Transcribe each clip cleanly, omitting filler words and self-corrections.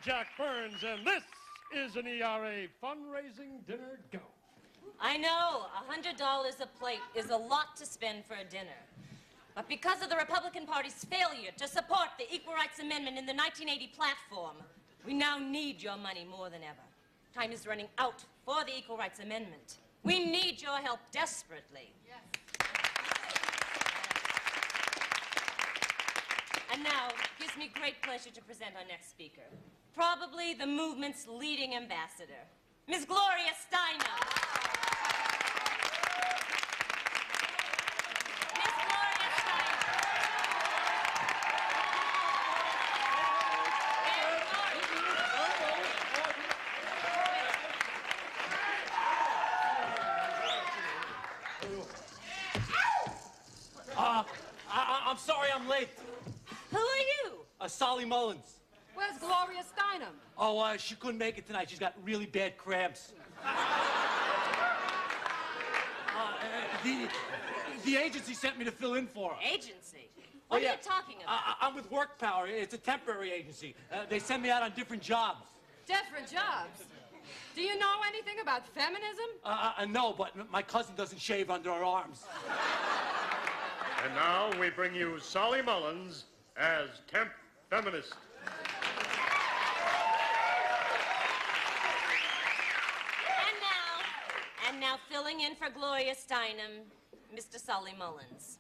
Jack Burns, and this is an ERA fundraising dinner go. I know, $100 a plate is a lot to spend for a dinner. But because of the Republican Party's failure to support the Equal Rights Amendment in the 1980 platform, we now need your money more than ever. Time is running out for the Equal Rights Amendment. We need your help desperately. Yes. And now, it gives me great pleasure to present our next speaker. Probably the movement's leading ambassador, Ms. Gloria Steinem. Ms. Gloria Steinem. I'm sorry I'm late. Who are you? Solly Mullins. Where's Gloria Steinem? Oh, she couldn't make it tonight. She's got really bad cramps. The agency sent me to fill in for her. Agency? What are you talking about? I'm with Work Power. It's a temporary agency. They send me out on different jobs. Different jobs? Do you know anything about feminism? No, but my cousin doesn't shave under her arms. And now we bring you Solly Mullins as temp feminist. And now filling in for Gloria Steinem, Mr. Solly Mullins.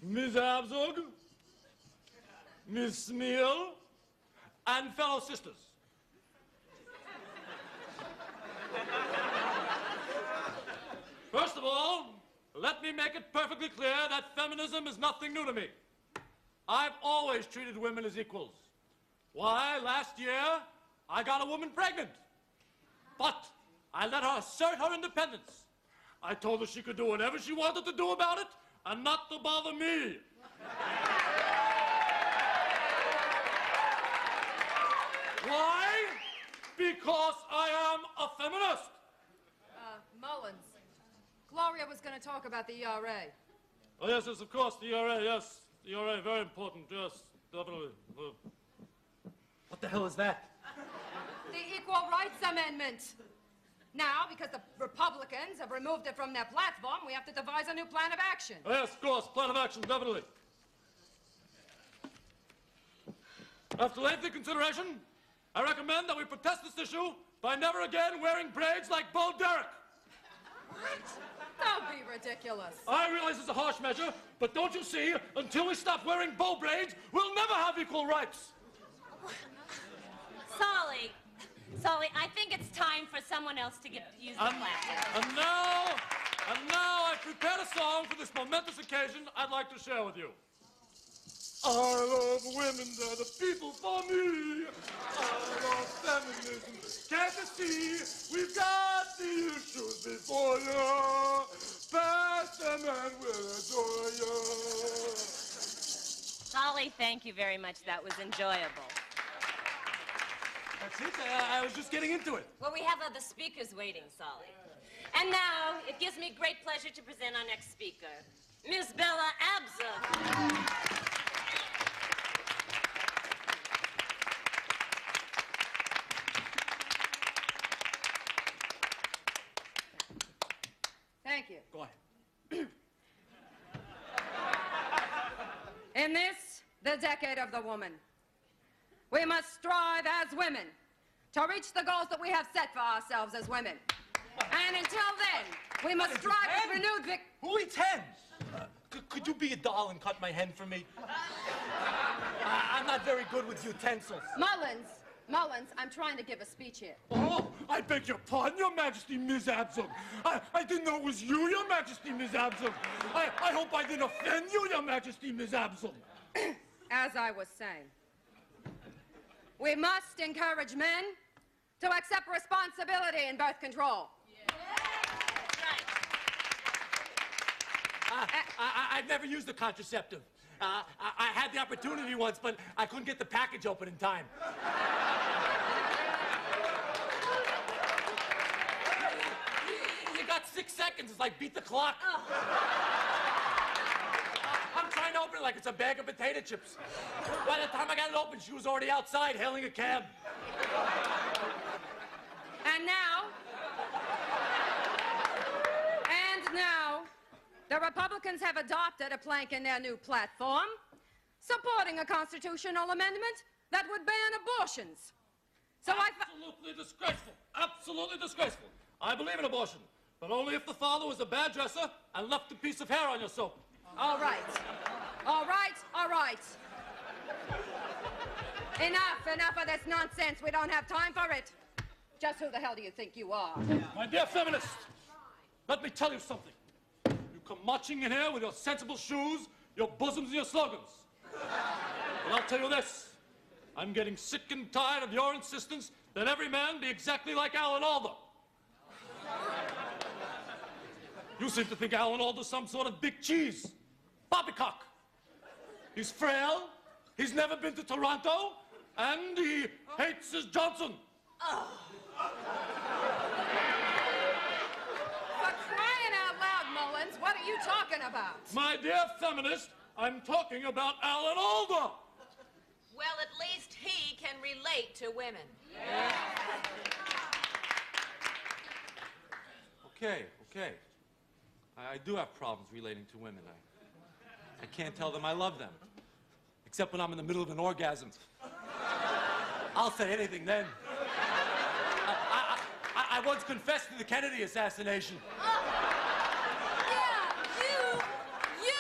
Ms. Abzug, Ms. Smeal, and fellow sisters. First of all, let me make it perfectly clear that feminism is nothing new to me. I've always treated women as equals. Why, last year, I got a woman pregnant. But I let her assert her independence. I told her she could do whatever she wanted to do about it, and not to bother me. Why? Because I am a feminist. Mullins. Gloria was going to talk about the ERA. Oh, yes, of course, the ERA, yes. The ERA, very important, yes, definitely. What the hell is that? The Equal Rights Amendment. Now, because the Republicans have removed it from their platform, we have to devise a new plan of action. Oh, yes, of course, plan of action, definitely. After lengthy consideration, I recommend that we protest this issue by never again wearing braids like Bo Derek. What? Don't be ridiculous. I realize it's a harsh measure, but don't you see, until we stop wearing bow braids, we'll never have equal rights. Solly, I think it's time for someone else to use the platform. And now I've prepared a song for this momentous occasion I'd like to share with you. I love women, they're the people for me. I love feminism, can't you see? We've got the issues before you. Past them and we'll adore you. Solly, thank you very much. That was enjoyable. That's it. I was just getting into it. Well, we have other speakers waiting, Solly. And now, it gives me great pleasure to present our next speaker, Ms. Bella Abzug. Thank you. Go ahead. In this, the decade of the woman, we must strive as women to reach the goals that we have set for ourselves as women. And until then, we must strive with renewed Who eats hens? Could you be a doll and cut my hen for me? I'm not very good with utensils. Mullins, I'm trying to give a speech here. Oh, I beg your pardon, Your Majesty, Ms. Abzug. I didn't know it was you, Your Majesty, Ms. Abzug. I hope I didn't offend you, Your Majesty, Ms. Abzug. As I was saying, we must encourage men to accept responsibility in birth control. I've never used a contraceptive. I had the opportunity once, but I couldn't get the package open in time. You got 6 seconds. It's like beat the clock. Oh. trying to open it like it's a bag of potato chips. By the time I got it open, she was already outside hailing a cab. And now, the Republicans have adopted a plank in their new platform, supporting a constitutional amendment that would ban abortions. So Absolutely disgraceful. Absolutely disgraceful. I believe in abortion, but only if the father was a bad dresser and left a piece of hair on your soap. All right. All right, all right. Enough of this nonsense. We don't have time for it. Just who the hell do you think you are? My dear feminist, let me tell you something. You come marching in here with your sensible shoes, your bosoms, and your slogans. But I'll tell you this. I'm getting sick and tired of your insistence that every man be exactly like Alan Alda. You seem to think Alan Alda's some sort of big cheese. Poppycock. He's frail, he's never been to Toronto, and he hates his Johnson. Oh. For crying out loud, Mullins, what are you talking about? My dear feminist, I'm talking about Alan Alda. Well, at least he can relate to women. Okay. I do have problems relating to women. I can't tell them I love them, except when I'm in the middle of an orgasm. I'll say anything then. I once confessed to the Kennedy assassination. Yeah, you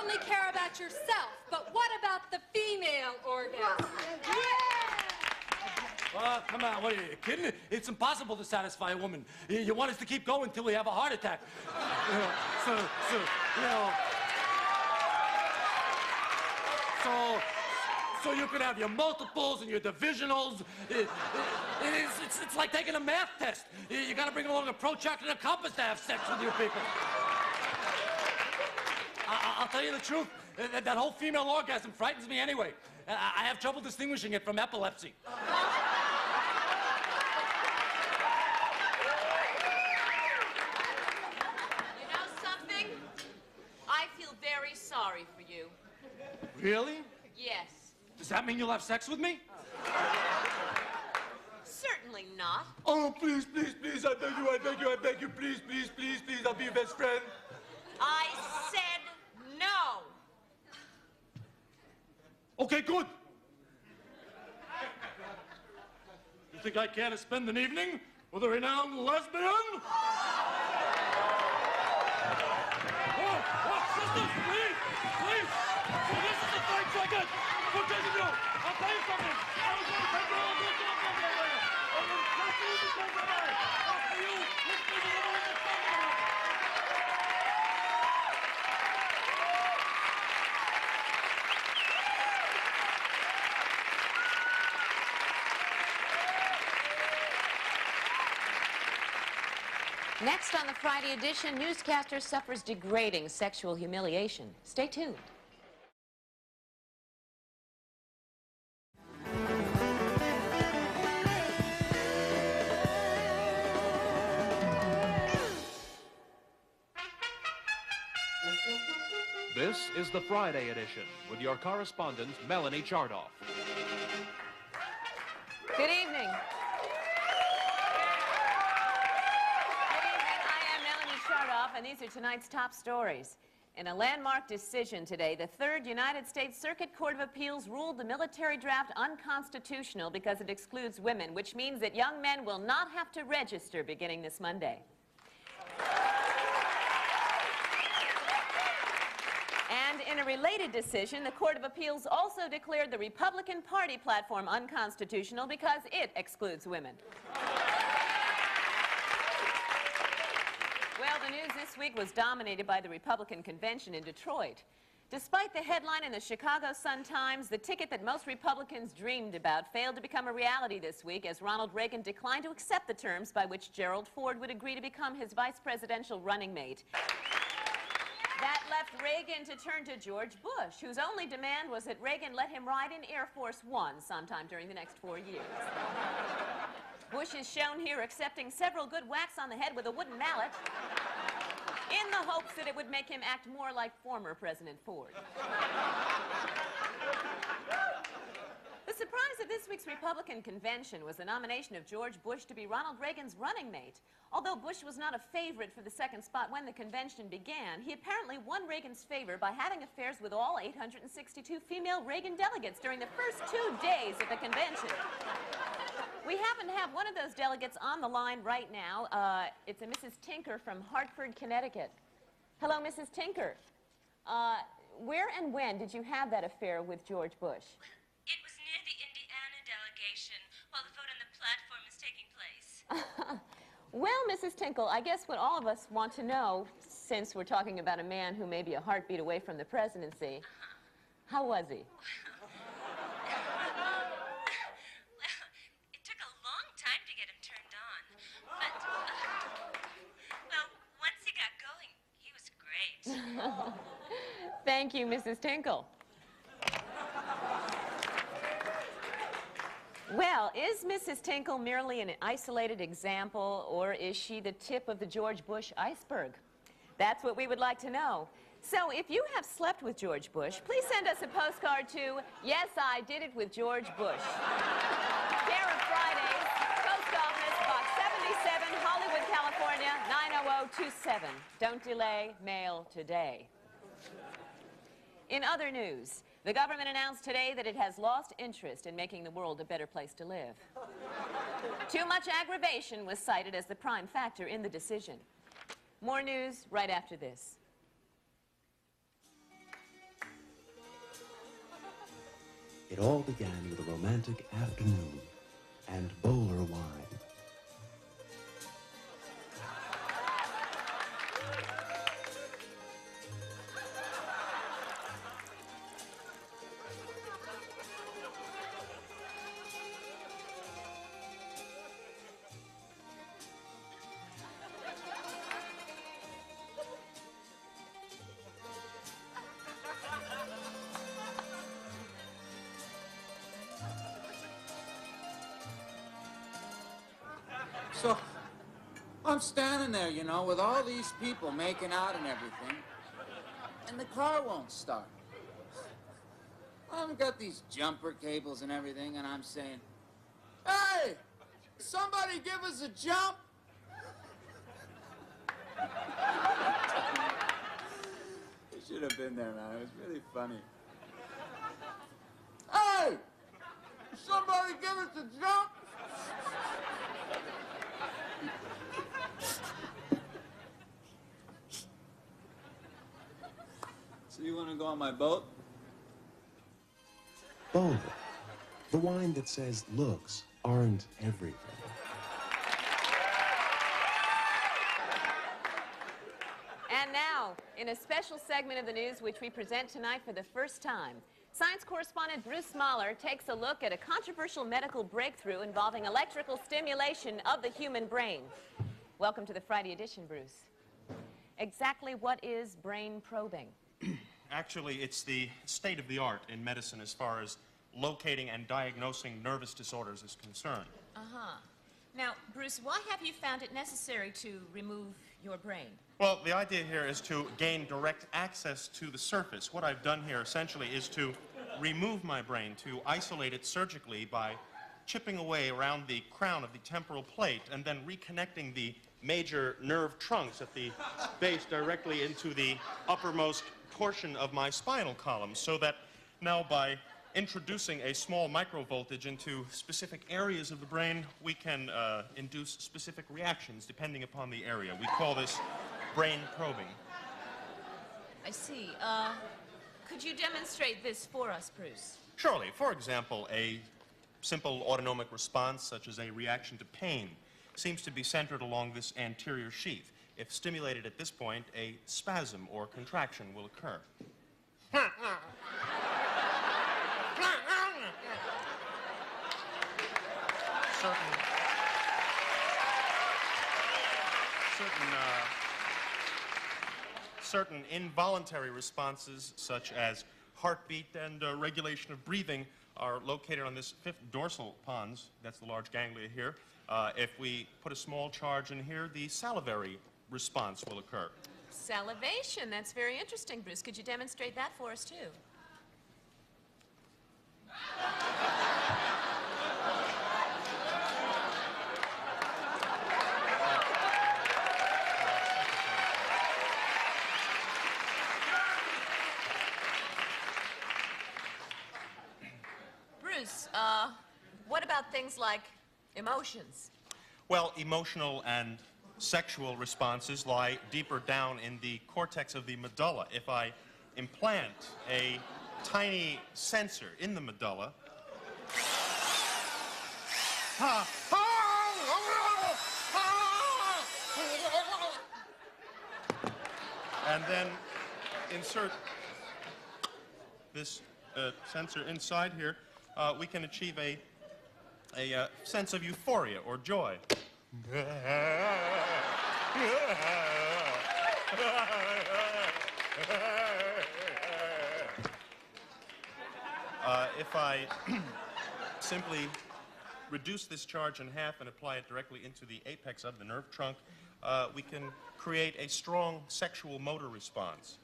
only care about yourself, but what about the female orgasm? Come on, what are you kidding? It's impossible to satisfy a woman. You want us to keep going until we have a heart attack. So you can have your multiples and your divisionals. It's like taking a math test. You gotta bring along a protractor and a compass to have sex with you people. I'll tell you the truth. That whole female orgasm frightens me anyway. I have trouble distinguishing it from epilepsy. You know something? I feel very sorry for you. Really? Yes. Does that mean you'll have sex with me? Certainly not. Oh, please, I beg you, please, I'll be your best friend. I said no. Okay, good. You think I care to spend an evening with a renowned lesbian? Oh, sisters, please. So this is the third second. What can you do? I'll tell you something. I was going to take you all this off from there. I'm going to take you because of that. After you, let's do the little in the summer. Next on the Friday edition, newscaster suffers degrading sexual humiliation. Stay tuned. This is the Friday edition with your correspondent, Melanie Chardoff. Good evening. I am Melanie Chardoff, and these are tonight's top stories. In a landmark decision today, the Third United States Circuit Court of Appeals ruled the military draft unconstitutional because it excludes women, which means that young men will not have to register beginning this Monday. And in a related decision, the Court of Appeals also declared the Republican Party platform unconstitutional because it excludes women. Well, the news this week was dominated by the Republican convention in Detroit. Despite the headline in the Chicago Sun-Times, the ticket that most Republicans dreamed about failed to become a reality this week as Ronald Reagan declined to accept the terms by which Gerald Ford would agree to become his vice presidential running mate. That left Reagan to turn to George Bush, whose only demand was that Reagan let him ride in Air Force One sometime during the next 4 years. Bush is shown here accepting several good whacks on the head with a wooden mallet. in the hopes that it would make him act more like former President Ford. The surprise of this week's Republican convention was the nomination of George Bush to be Ronald Reagan's running mate. Although Bush was not a favorite for the second spot when the convention began, he apparently won Reagan's favor by having affairs with all 862 female Reagan delegates during the first 2 days of the convention. We happen to have one of those delegates on the line right now. It's a Mrs. Tinker from Hartford, Connecticut. Hello, Mrs. Tinker. Where and when did you have that affair with George Bush? It was near the Indiana delegation while the vote on the platform is taking place. Well, Mrs. Tinkle, I guess what all of us want to know, since we're talking about a man who may be a heartbeat away from the presidency, how was he? Well, it took a long time to get him turned on. But, well, once he got going, he was great. Thank you, Mrs. Tinkle. Well, is Mrs. Tinkle merely an isolated example, or is she the tip of the George Bush iceberg? That's what we would like to know. So if you have slept with George Bush, please send us a postcard to Yes, I Did It with George Bush. Care of Fridays, Post Office, Box 77, Hollywood, California, 90027. Don't delay, mail today. In other news, the government announced today that it has lost interest in making the world a better place to live. Too much aggravation was cited as the prime factor in the decision. More news right after this. It all began with a romantic afternoon and bowler wine. So, I'm standing there, you know, with all these people making out and everything, and the car won't start. I've got these jumper cables and everything, and I'm saying, hey, somebody give us a jump. You should have been there, man. It was really funny. Hey, somebody give us a jump. So you want to go on my boat? Bowler, the wine that says looks aren't everything. And now, in a special segment of the news which we present tonight for the first time, science correspondent Bruce Mahler takes a look at a controversial medical breakthrough involving electrical stimulation of the human brain. Welcome to the Friday edition, Bruce. Exactly what is brain probing? Actually, it's the state of the art in medicine as far as locating and diagnosing nervous disorders is concerned. Uh-huh. Now, Bruce, why have you found it necessary to remove your brain? Well, the idea here is to gain direct access to the surface. What I've done here essentially is to remove my brain, to isolate it surgically by chipping away around the crown of the temporal plate and then reconnecting the major nerve trunks at the base directly into the uppermost portion of my spinal column, so that now by introducing a small microvoltage into specific areas of the brain, we can induce specific reactions depending upon the area. We call this brain probing. I see. Could you demonstrate this for us, Bruce? Surely. For example, a simple autonomic response, such as a reaction to pain, seems to be centered along this anterior sheath. If stimulated at this point, a spasm or contraction will occur. Certain involuntary responses, such as heartbeat and regulation of breathing, are located on this fifth dorsal pons. That's the large ganglia here. If we put a small charge in here, the salivary response will occur. Salivation. That's very interesting, Bruce. Could you demonstrate that for us, too? Bruce, what about things like emotions? Well, emotional and sexual responses lie deeper down in the cortex of the medulla. If I implant a tiny sensor in the medulla, and then insert this sensor inside here, we can achieve a sense of euphoria or joy. If I simply reduce this charge in half and apply it directly into the apex of the nerve trunk, we can create a strong sexual motor response.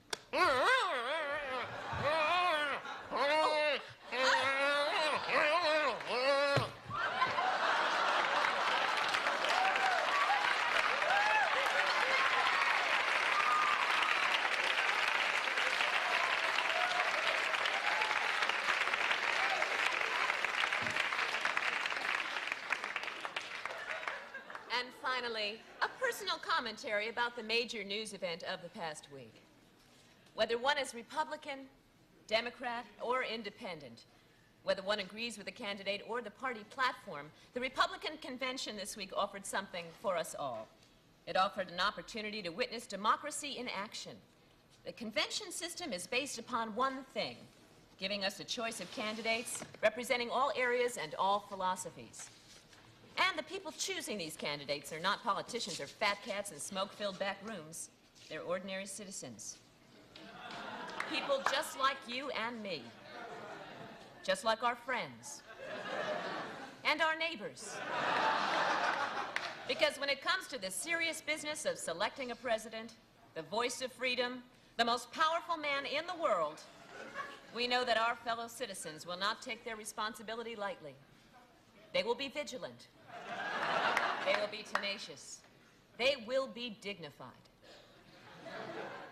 And finally, a personal commentary about the major news event of the past week. Whether one is Republican, Democrat, or Independent, whether one agrees with the candidate or the party platform, the Republican convention this week offered something for us all. It offered an opportunity to witness democracy in action. The convention system is based upon one thing, giving us a choice of candidates representing all areas and all philosophies. And the people choosing these candidates are not politicians or fat cats in smoke-filled back rooms. They're ordinary citizens. People just like you and me. Just like our friends. And our neighbors. Because when it comes to the serious business of selecting a president, the voice of freedom, the most powerful man in the world, we know that our fellow citizens will not take their responsibility lightly. They will be vigilant. They will be tenacious. They will be dignified.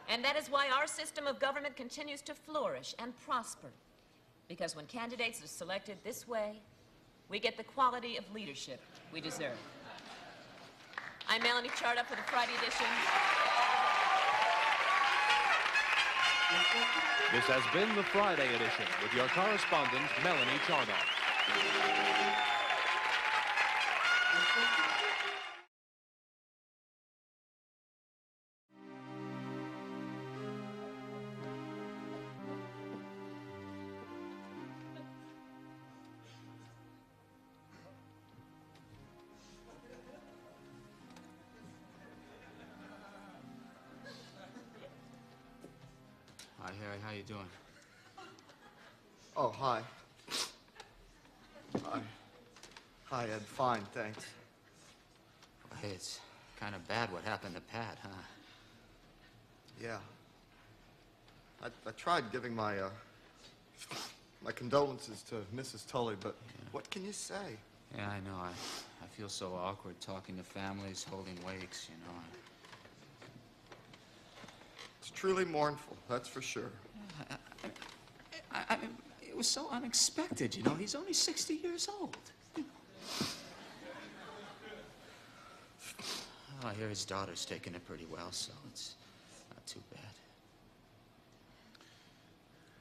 And that is why our system of government continues to flourish and prosper. Because when candidates are selected this way, we get the quality of leadership we deserve. I'm Melanie Charda for the Friday edition. This has been the Friday edition with your correspondent, Melanie Charda. Hi, Harry. How you doing? Oh, hi. Hi. Hi, Ed. Fine, thanks. Well, hey, it's kind of bad what happened to Pat, huh? Yeah. I tried giving my condolences to Mrs. Tully, but what can you say? Yeah, I know. I feel so awkward talking to families, holding wakes, you know. It's truly mournful, that's for sure. I mean, it was so unexpected, you know. He's only 60 years old. Oh, I hear his daughter's taking it pretty well, so it's not too bad.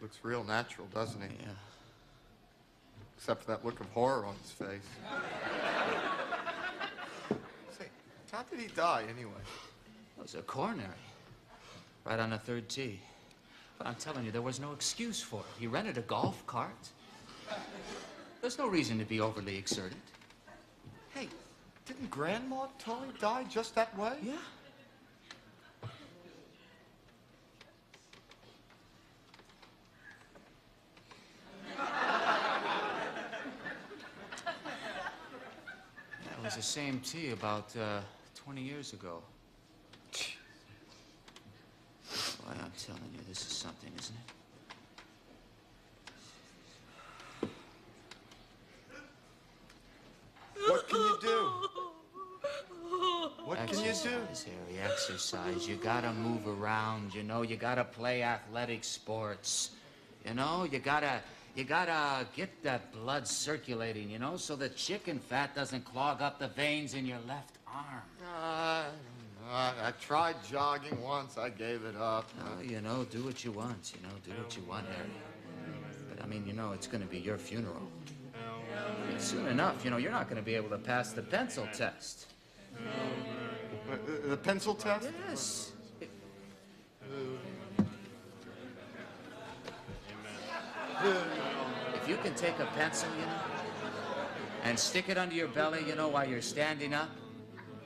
Looks real natural, doesn't he? Yeah. Except for that look of horror on his face. Say, how did he die, anyway? It was a coronary. Right on the third tee. But I'm telling you, there was no excuse for it. He rented a golf cart. There's no reason to be overly exerted. Hey, didn't Grandma Tully die just that way? Yeah. That was the same tee about 20 years ago. telling you, this is something, isn't it? What can you do? What can you do? Exercise, Harry, exercise. You gotta move around, you know. You gotta play athletic sports. You know, you gotta get that blood circulating, you know, so the chicken fat doesn't clog up the veins in your left arm. I tried jogging once. I gave it up. Oh, you know, do what you want, you know. Do what you want, Harry. But, I mean, you know, it's gonna be your funeral. And soon enough, you know, you're not gonna be able to pass the pencil test. The pencil test? Yes. If you can take a pencil, you know, and stick it under your belly, you know, while you're standing up,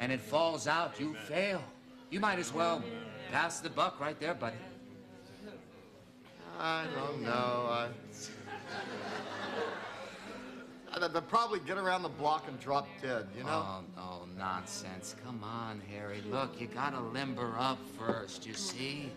and it falls out, you fail. You might as well pass the buck right there, buddy. I don't know. They'll probably get around the block and drop dead, you know? Oh, no, nonsense. Come on, Harry. Look, you gotta limber up first, you see?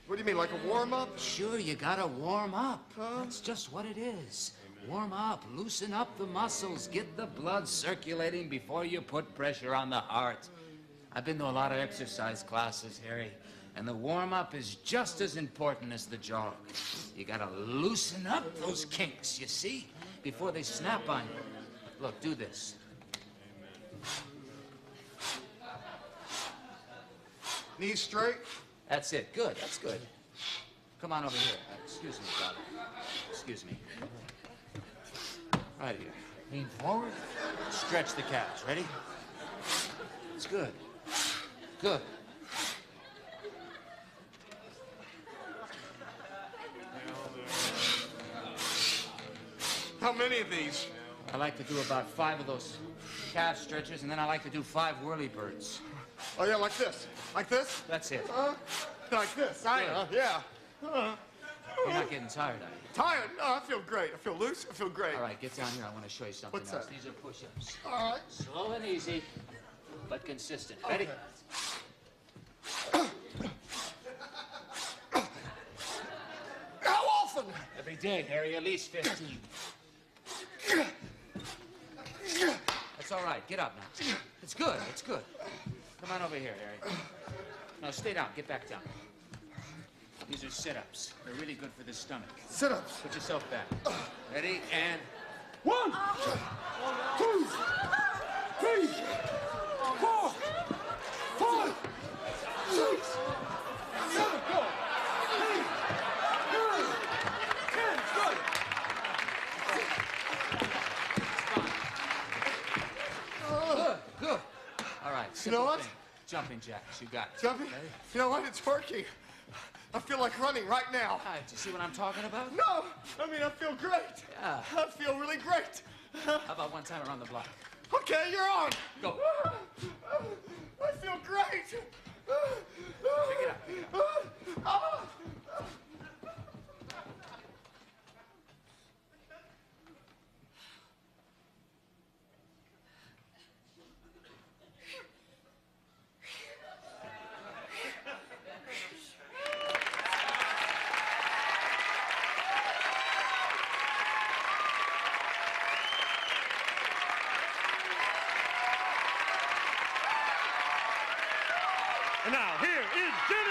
What do you mean, like a warm-up? Sure, you gotta warm up. That's just what it is. Warm up, loosen up the muscles, get the blood circulating before you put pressure on the heart. I've been to a lot of exercise classes, Harry, and the warm-up is just as important as the jog. You gotta loosen up those kinks, you see, before they snap on you. Look, do this. Knees straight? That's it. Good. That's good. Come on over here. Excuse me, brother. Excuse me. Right here. Lean forward. Stretch the calves. Ready? It's good. Good. How many of these? I like to do about 5 of those calf stretches, and then I like to do 5 whirly birds. Oh, yeah, like this. Like this? That's it. Like this. Yeah. You're not getting tired, are you? Tired? No, I feel great. I feel loose. I feel great. All right, get down here. I want to show you something What's else. that? These are push-ups. All right. Slow and easy, but consistent. Ready? How often? Every day, Harry, at least 15. That's all right. Get up now. It's good. It's good. Come on over here, Harry. No, stay down. Get back down. These are sit-ups. They're really good for the stomach. Sit-ups. Put yourself back. Ready? And 1, 2, 3, 4, 5, 6, 7, go. 8, 9, 10. Good. good. Good. All right. You know what? Thing. Jumping jacks. You got it. Jumping? Ready? You know what? It's working. I feel like running right now. All right. Do you see what I'm talking about? No! I mean, I feel great. Yeah. I feel really great. How about one time around the block? Okay, you're on. Go. I feel great. Pick it up. Pick it up. And now, here is Jimmy!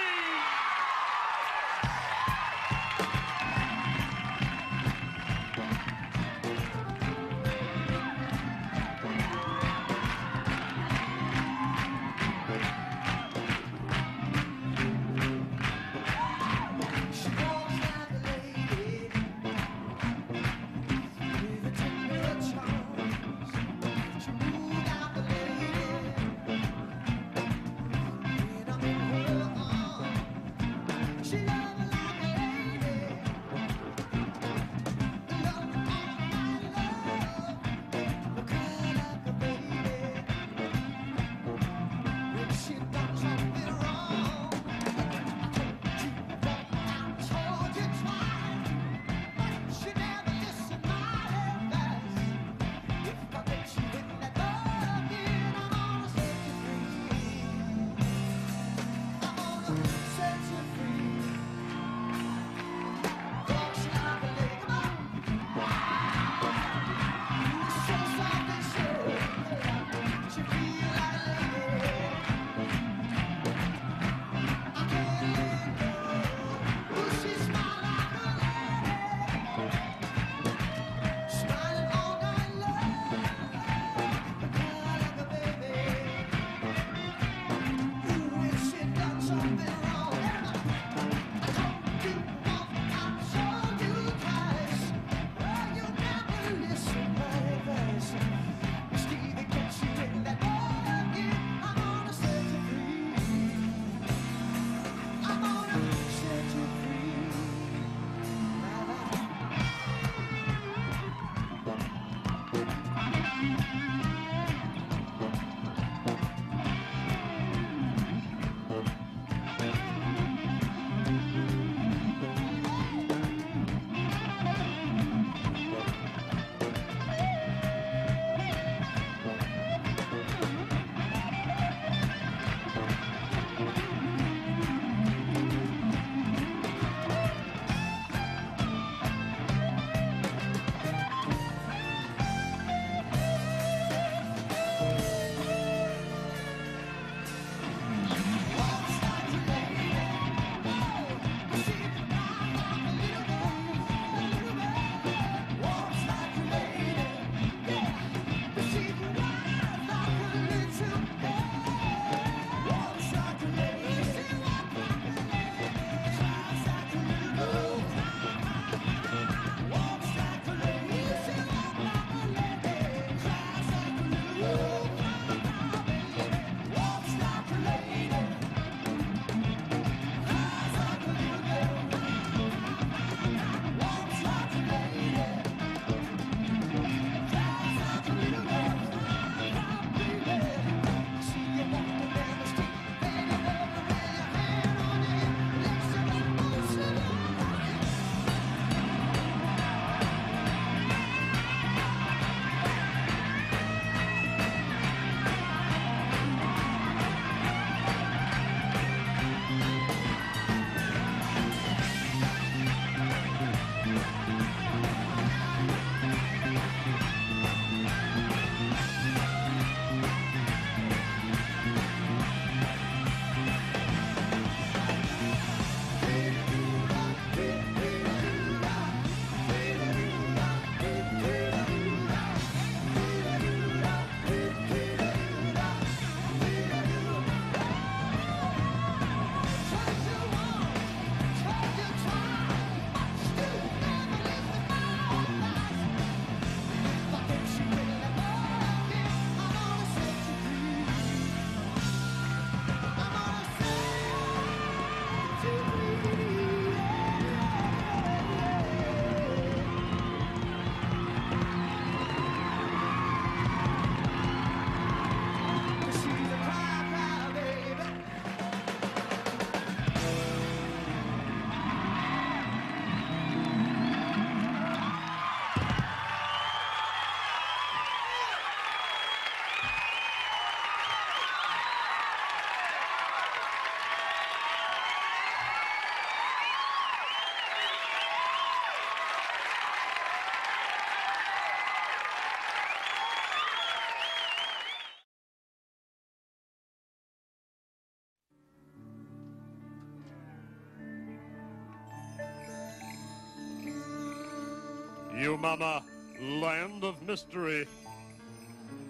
You Mama, land of mystery.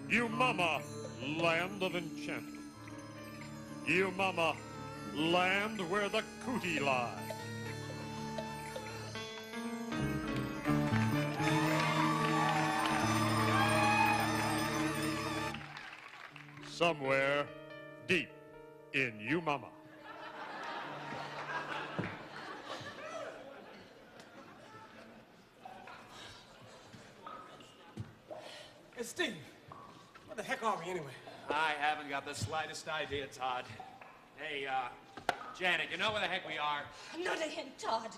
You Mama, land of enchantment. You Mama, land where the cootie lies. Somewhere deep in You Mama. Hey, Steve, where the heck are we anyway? I haven't got the slightest idea, Todd. Hey, Janet, you know where the heck we are? Not a hint, Todd.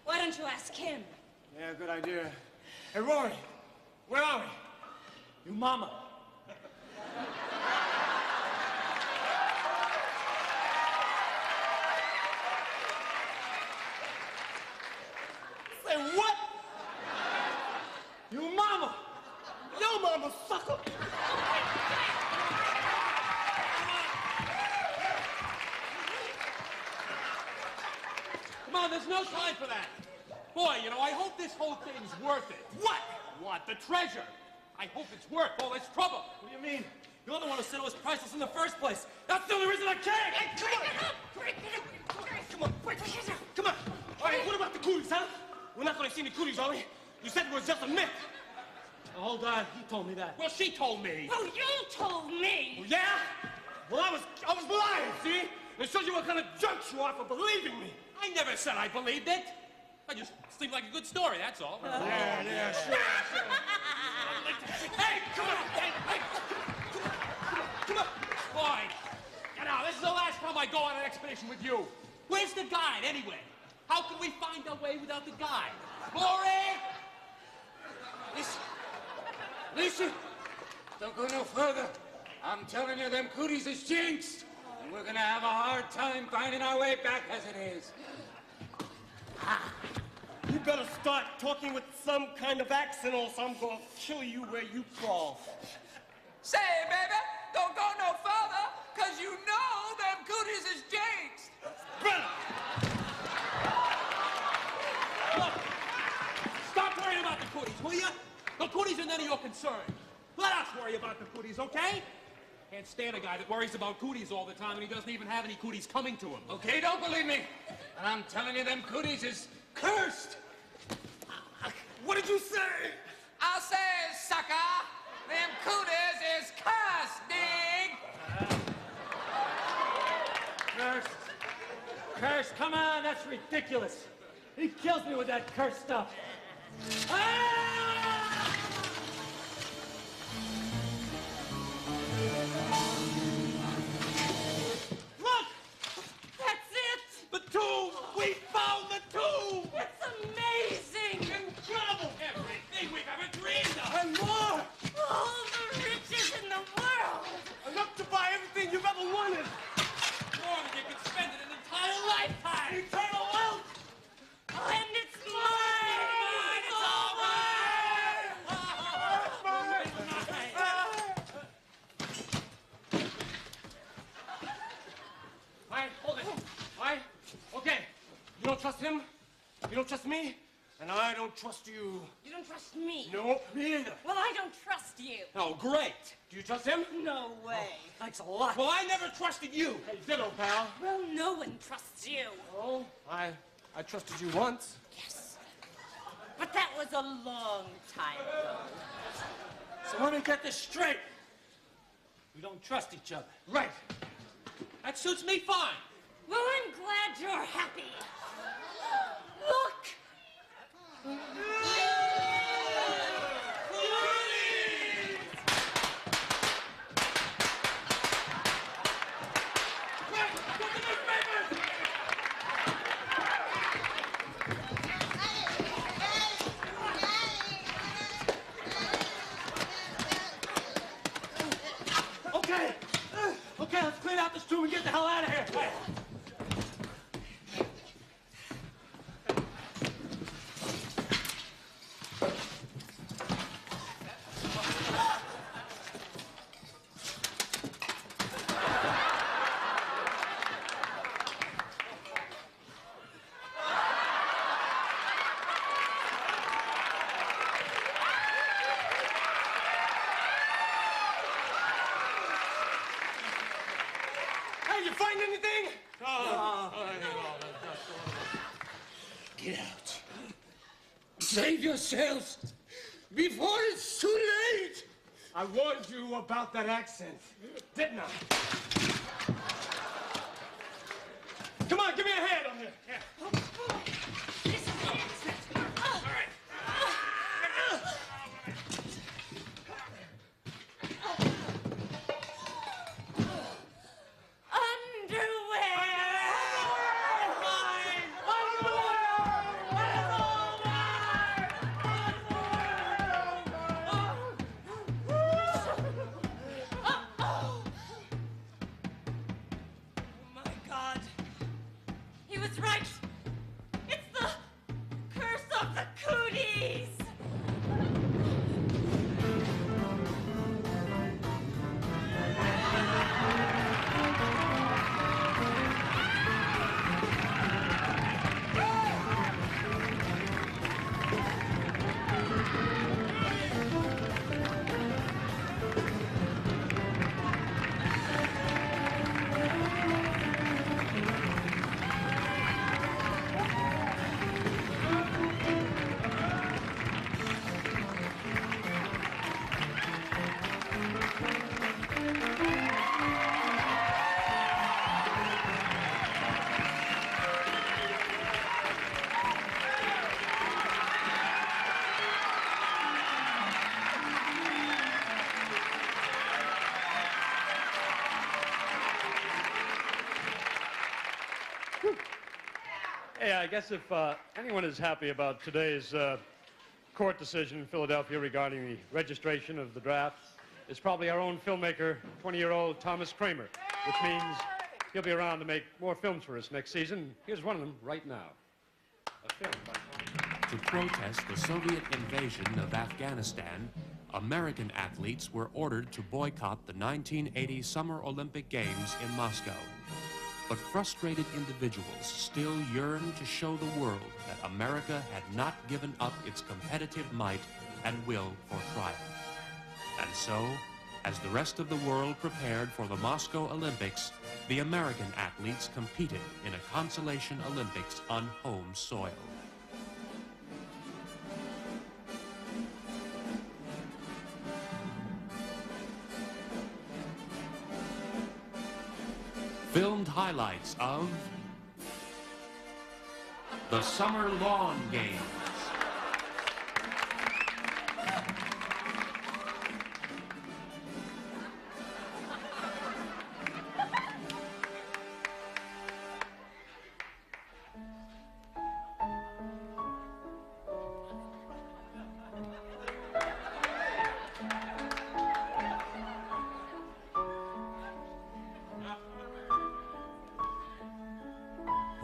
Why don't you ask him? Yeah, good idea. Hey, Rory, where are we? You Mama. Say what? You Mama. Yo Mama, sucker. Come on, there's no time for that. Boy, you know, I hope this whole thing's worth it. What? What? The treasure. I hope it's worth all this trouble. What do you mean? You're the one who said it was priceless in the first place. That's the only reason I came. Hey, come on. Come on, quick. Come on. All right, what about the cooties, huh? We're not going to see any cooties, are we? You said it was just a myth. Oh, hold on. He told me that. Well, she told me. Oh, you told me. Well, yeah? Well, I was lying, see? It shows you what kind of jerk you are for believing me. I never said I believed it. I just seemed like a good story, that's all. Yeah, sure. Hey, come on. Hey, come on. Boy, you know, this is the last time I go on an expedition with you. Where's the guide, anyway? How can we find our way without the guide? Glory! Listen, don't go no further. I'm telling you, them cooties is jinxed. And we're gonna have a hard time finding our way back as it is. You better start talking with some kind of accent or else I'm gonna kill you where you crawl. Say, baby, don't go no further, cause you know them cooties is jinxed. Brother! Look, stop worrying about the cooties, will you? The cooties are none of your concern. Let us worry about the cooties, okay? Can't stand a guy that worries about cooties all the time and he doesn't even have any cooties coming to him. Okay, don't believe me. And I'm telling you, them cooties is cursed. What did you say? I say, sucker, them cooties is cursed, dig? Cursed. Cursed, come on, that's ridiculous. He kills me with that cursed stuff. Look! That's it. The tomb! We found the tomb! It's amazing. Incredible! Everything we've ever dreamed of! And more! All the riches in the world. Enough to buy everything you've ever wanted! More than you could spend in an entire lifetime! Eternal wealth! And it's mine. It's all mine! All right, hold it. All right? Okay. You don't trust him? You don't trust me? And I don't trust you. You don't trust me. Nope, me either. Well, I don't trust you. Oh, great. Do you trust him? No way. Thanks a lot. Well, I never trusted you. Hey, ditto, pal. Well, no one trusts you. Oh, I trusted you once. Yes. But that was a long time ago. So let me get this straight. We don't trust each other. Right. That suits me fine. Well, I'm glad you're happy. Look! Okay, let's clean out this tomb and get the hell out of here. you find anything? Get out. Save yourselves before it's too late. I warned you about that accent, didn't I? Come on, give me a hand on here. Yeah. Hey, I guess if anyone is happy about today's court decision in Philadelphia regarding the registration of the draft, it's probably our own filmmaker, 20-year-old Thomas Kramer, which means he'll be around to make more films for us next season. Here's one of them right now. A film by... To protest the Soviet invasion of Afghanistan, American athletes were ordered to boycott the 1980 Summer Olympic Games in Moscow. But frustrated individuals still yearned to show the world that America had not given up its competitive might and will for triumph. And so, as the rest of the world prepared for the Moscow Olympics, the American athletes competed in a consolation Olympics on home soil. Filmed highlights of the Summer Lawn Games.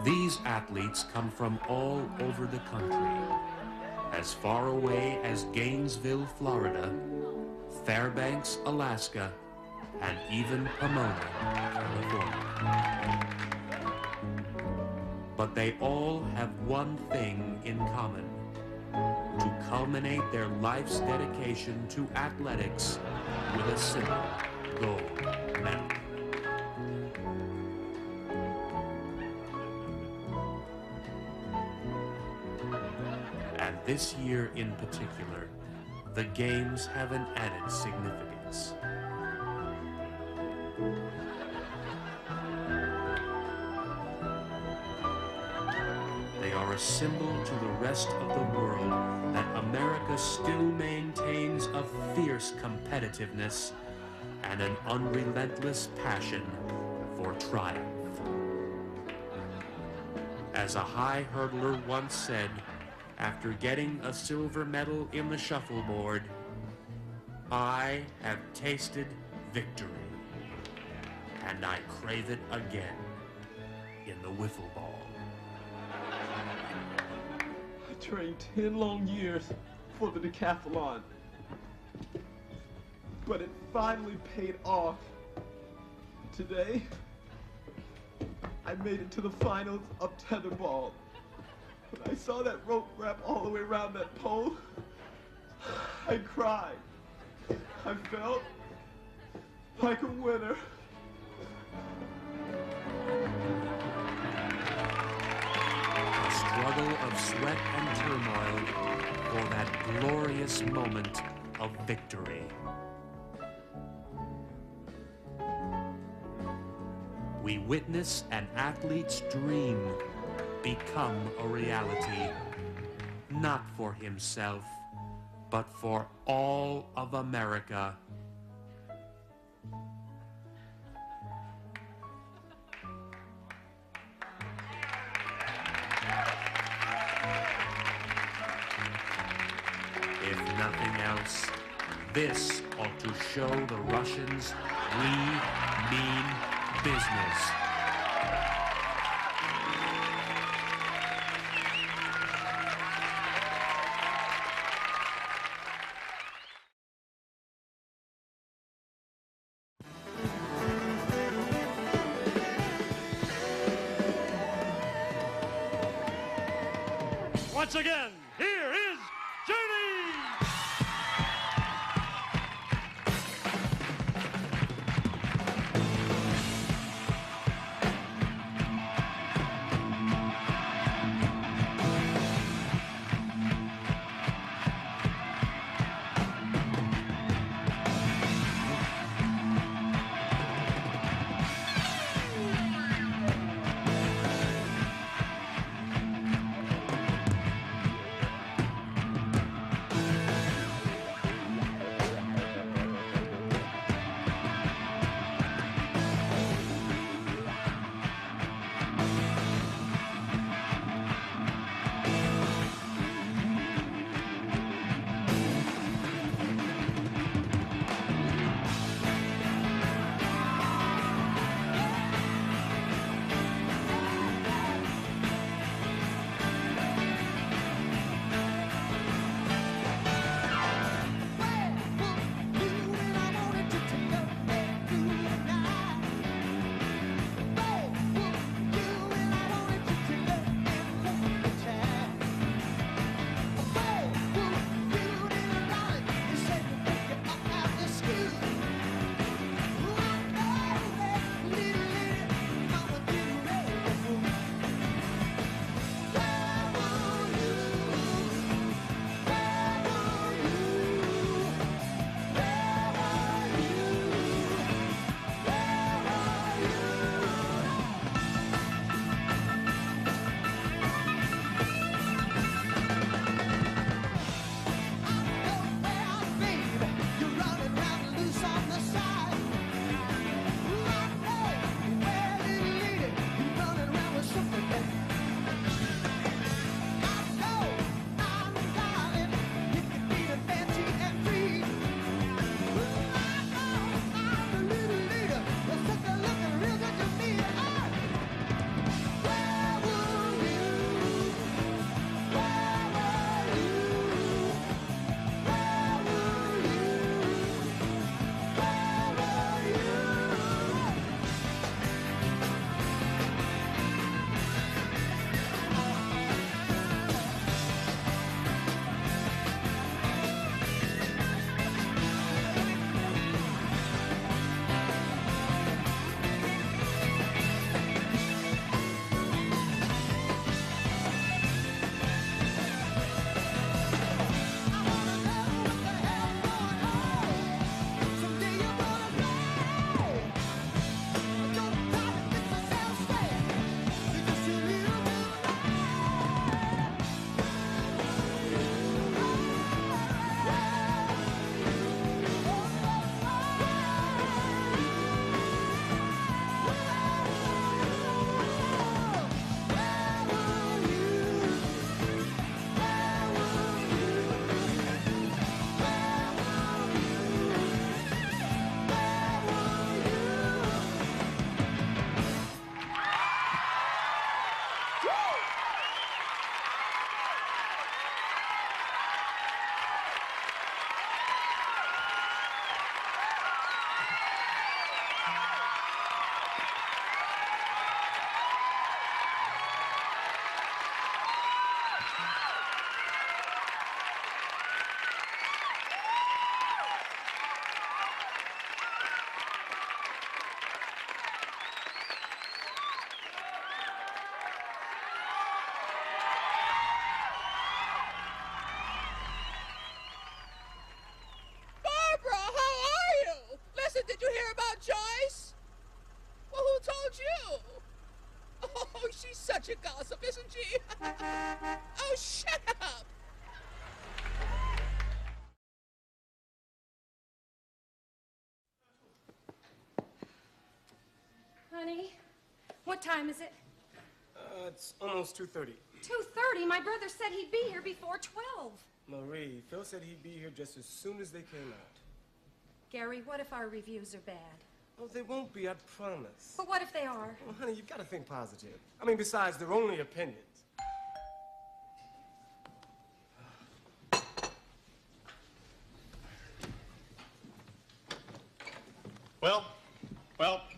These athletes come from all over the country, as far away as Gainesville, Florida, Fairbanks, Alaska, and even Pomona, California. But they all have one thing in common: to culminate their life's dedication to athletics with a simple gold medal. And this year in particular, the games have an added significance. They are a symbol to the rest of the world that America still maintains a fierce competitiveness and an unrelentless passion for triumph. As a high hurdler once said, after getting a silver medal in the shuffleboard, I have tasted victory, and I crave it again in the wiffle ball. I trained 10 long years for the decathlon, but it finally paid off. Today, I made it to the finals of tetherball. When I saw that rope wrap all the way around that pole, I cried. I felt like a winner. sweat and turmoil for that glorious moment of victory. We witness an athlete's dream become a reality, not for himself, but for all of America. If nothing else, this ought to show the Russians we mean business. Once again, here is Judy! She's such a gossip, isn't she? Oh, shut up! Honey, what time is it? It's almost 2:30. 2:30? My brother said he'd be here before 12. Marie, Phil said he'd be here just as soon as they came out. Gary, what if our reviews are bad? Oh, they won't be, I promise. But what if they are? Well, honey, you've got to think positive. I mean, besides, they're only opinions. Well,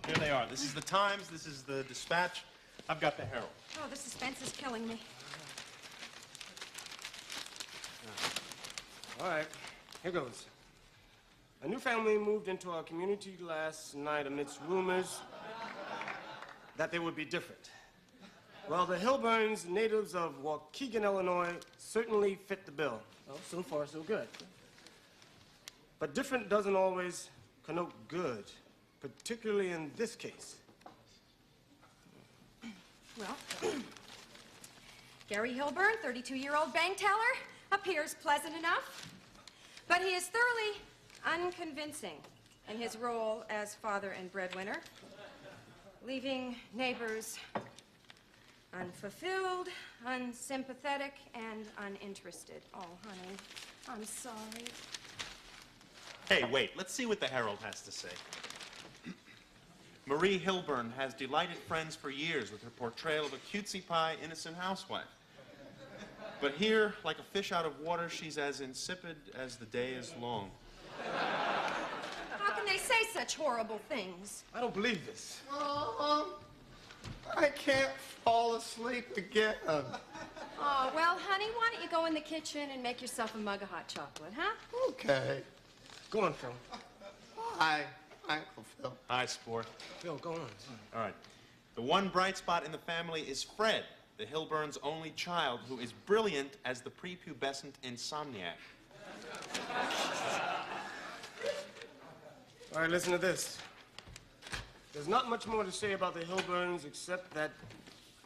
here they are. This is the Times, this is the Dispatch. I've got the Herald. Oh, the suspense is killing me. All right, here goes. A new family moved into our community last night amidst rumors that they would be different. Well, the Hillburns, natives of Waukegan, Illinois, certainly fit the bill. Well, so far, so good. But different doesn't always connote good, particularly in this case. Well, Gary Hilburn, 32-year-old bank teller, appears pleasant enough, but he is thoroughly unconvincing in his role as father and breadwinner, leaving neighbors unfulfilled, unsympathetic, and uninterested. Oh, honey, I'm sorry. Hey, wait, let's see what the Herald has to say. Marie Hilburn has delighted friends for years with her portrayal of a cutesy pie, innocent housewife. But here, like a fish out of water, she's as insipid as the day is long. How can they say such horrible things? I don't believe this. I can't fall asleep again. Oh, well, honey, why don't you go in the kitchen and make yourself a mug of hot chocolate, huh? Okay. Go on, Phil. Hi, Uncle Phil. Hi, sport. Phil, go on. All right. The one bright spot in the family is Fred, the Hilburns' only child, who is brilliant as the prepubescent insomniac. All right, listen to this. There's not much more to say about the Hilburns except that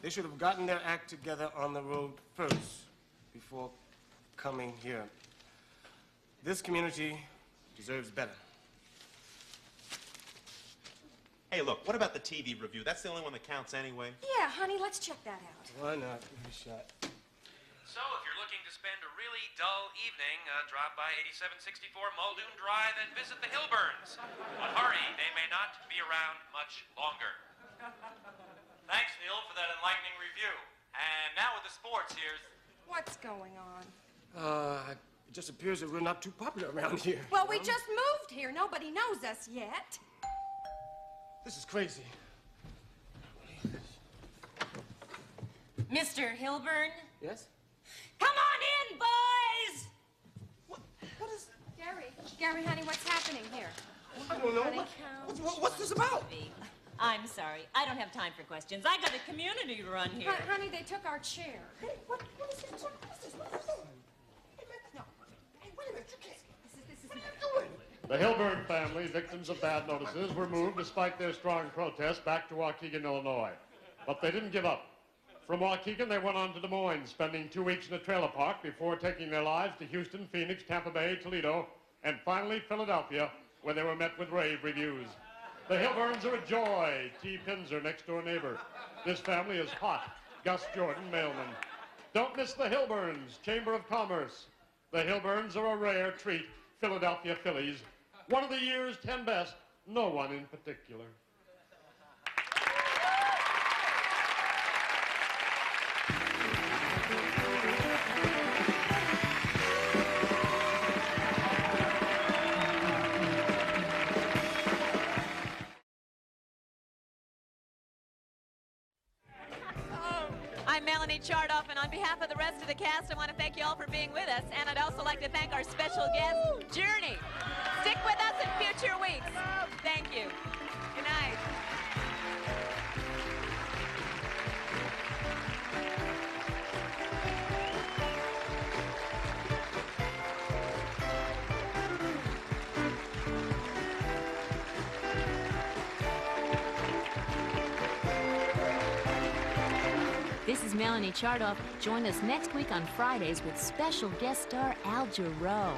they should have gotten their act together on the road first before coming here. This community deserves better. Hey, look, what about the TV review? That's the only one that counts anyway. Yeah, honey, let's check that out. Why not? Give it a shot. So, if you're looking to spend a really dull evening, drop by 8764 Muldoon Drive and visit the Hilburns. But hurry, they may not be around much longer. Thanks, Neil, for that enlightening review. And now with the sports, here's... What's going on? It just appears that we're not too popular around here. Well, we just moved here. Nobody knows us yet. This is crazy. Mr. Hilburn? Yes? Come on in, boys! What is... Gary, honey, what's happening here? I don't know. What's this about? I'm sorry. I don't have time for questions. I got a community to run here. Honey, they took our chair. Hey, what is this? What is this? What is this? No. Hey, wait a minute. You can't. What are you doing? The Hilburn family, victims of bad notices, were moved, despite their strong protest, back to Waukegan, Illinois. But they didn't give up. From Waukegan, they went on to Des Moines, spending 2 weeks in a trailer park before taking their lives to Houston, Phoenix, Tampa Bay, Toledo, and finally Philadelphia, where they were met with rave reviews. The Hilburns are a joy. T. Pinzer, next-door neighbor. This family is hot. Gus Jordan, mailman. Don't miss the Hilburns, Chamber of Commerce. The Hilburns are a rare treat. Philadelphia Phillies. One of the year's 10 best. No one in particular. I'm Melanie Chardoff, and on behalf of the rest of the cast, I want to thank you all for being with us, and I'd also like to thank our special guest, Journey. Stick with us in future weeks. Thank you. Good night. This is Melanie Chardoff. Join us next week on Fridays with special guest star Al Jarreau.